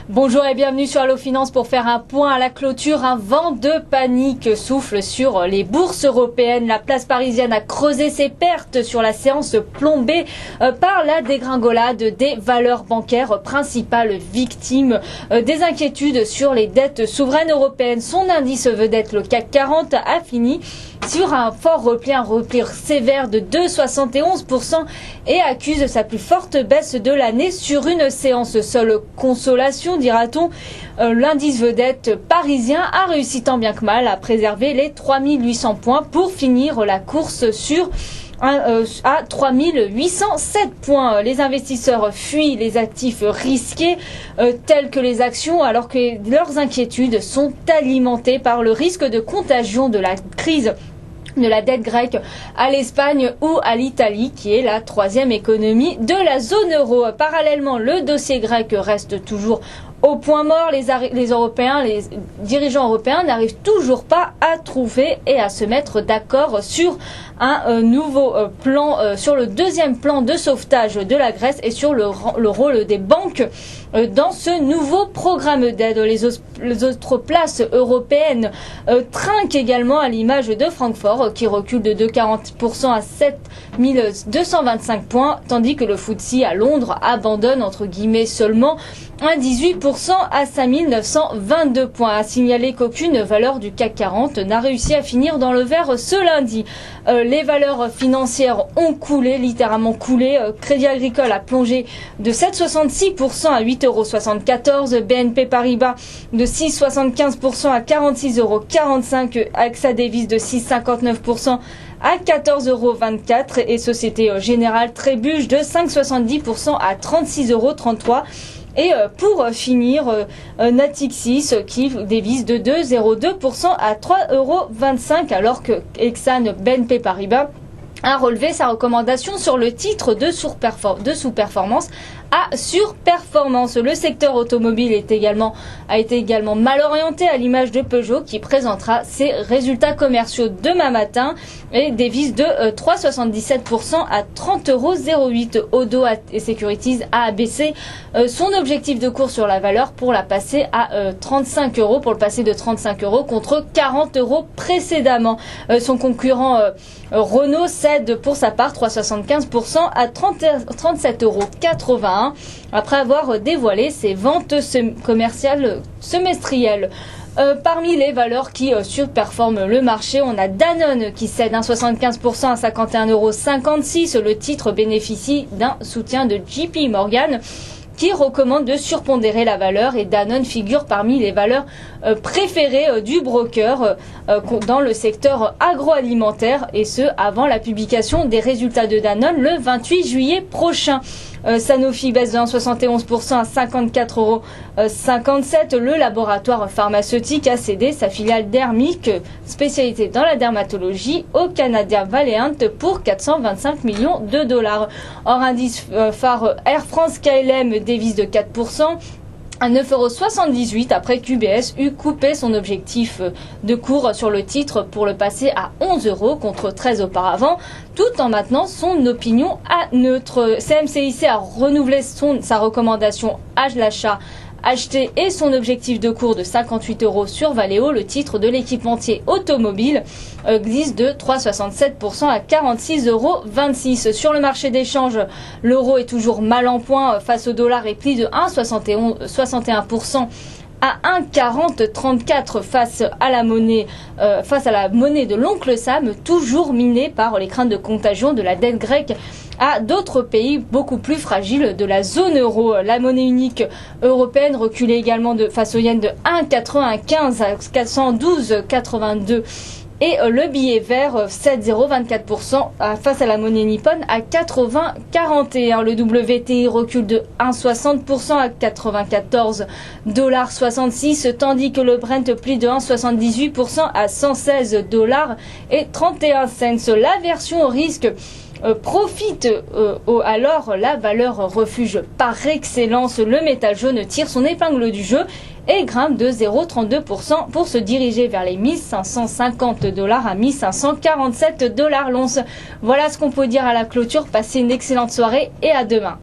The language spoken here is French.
Bonjour et bienvenue sur Allo Finance pour faire un point à la clôture. Un vent de panique souffle sur les bourses européennes. La place parisienne a creusé ses pertes sur la séance plombée par la dégringolade des valeurs bancaires, principales victimes des inquiétudes sur les dettes souveraines européennes. Son indice vedette, le CAC 40, a fini sur un fort repli, un repli sévère de 2,71% et accuse sa plus forte baisse de l'année sur une séance. Seule consolation, dira-t-on, l'indice vedette parisien a réussi tant bien que mal à préserver les 3800 points pour finir la course sur à 3807 points. Les investisseurs fuient les actifs risqués tels que les actions, alors que leurs inquiétudes sont alimentées par le risque de contagion de la crise de la dette grecque à l'Espagne ou à l'Italie, qui est la troisième économie de la zone euro. Parallèlement, le dossier grec reste toujours au point mort. Les dirigeants européens n'arrivent toujours pas à trouver et à se mettre d'accord sur un nouveau plan, sur le deuxième plan de sauvetage de la Grèce et sur le rôle des banques dans ce nouveau programme d'aide. Les autres places européennes trinquent également, à l'image de Francfort qui recule de 2,40% à 7225 points, tandis que le FTSE à Londres abandonne entre guillemets seulement un 18% à 5922 points. À signaler qu'aucune valeur du CAC 40 n'a réussi à finir dans le vert ce lundi. Les valeurs financières ont coulé, littéralement coulé. Crédit Agricole a plongé de 7,66% à 8,74 €. BNP Paribas de 6,75% à 46,45 €. AXA Devises de 6,59% à 14,24 € et Société Générale trébuche de 5,70% à 36,33 €. Et pour finir, Natixis qui dévisse de 2,02% à 3,25 €, alors que Exane BNP Paribas a relevé sa recommandation sur le titre de sous-performance à surperformance. Le secteur automobile a été également mal orienté, à l'image de Peugeot qui présentera ses résultats commerciaux demain matin et dévisse de 3,77% à 30,08 €. Odo et Securities a abaissé son objectif de cours sur la valeur pour la passer à 35 €, pour le passer de 35 € contre 40 € précédemment. Son concurrent Renault cède pour sa part 3,75% à 37,81 € après avoir dévoilé ses ventes commerciales semestrielles. Parmi les valeurs qui surperforment le marché, on a Danone qui cède 1,75% à 51,56 €. Le titre bénéficie d'un soutien de JP Morgan qui recommande de surpondérer la valeur, et Danone figure parmi les valeurs préférées du broker dans le secteur agroalimentaire, et ce avant la publication des résultats de Danone le 28 juillet prochain. Sanofi baisse de 1,71% à 54,57 €. Le laboratoire pharmaceutique a cédé sa filiale Dermic, spécialisée dans la dermatologie, au Canadien Valeant pour 425 millions de dollars. Hors indice phare, Air France KLM dévisse de 4% à 9,78 € après qu'UBS eut coupé son objectif de cours sur le titre pour le passer à 11 € contre 13 auparavant, tout en maintenant son opinion à neutre. CMCIC a renouvelé sa recommandation à l'achat acheté et son objectif de cours de 58 € sur Valeo. Le titre de l'équipementier automobile glisse de 3,67% à 46,26 €. Sur le marché d'échange, l'euro est toujours mal en point face au dollar et plie de 1,61% à 1,4034 face à la monnaie de l'oncle Sam, toujours minée par les craintes de contagion de la dette grecque à d'autres pays beaucoup plus fragiles de la zone euro. La monnaie unique européenne reculait également face au yen de 1,95 à 412,82 €. Et le billet vert 7,024% face à la monnaie nippone à 80,41. Le WTI recule de 1,60% à 94,66 $, tandis que le Brent plie de 1,78% à 116,31 $. La version au risque profite alors la valeur refuge par excellence. Le métal jaune tire son épingle du jeu et grimpe de 0,32% pour se diriger vers les 1550 $ à 1547 $ l'once. Voilà ce qu'on peut dire à la clôture. Passez une excellente soirée et à demain.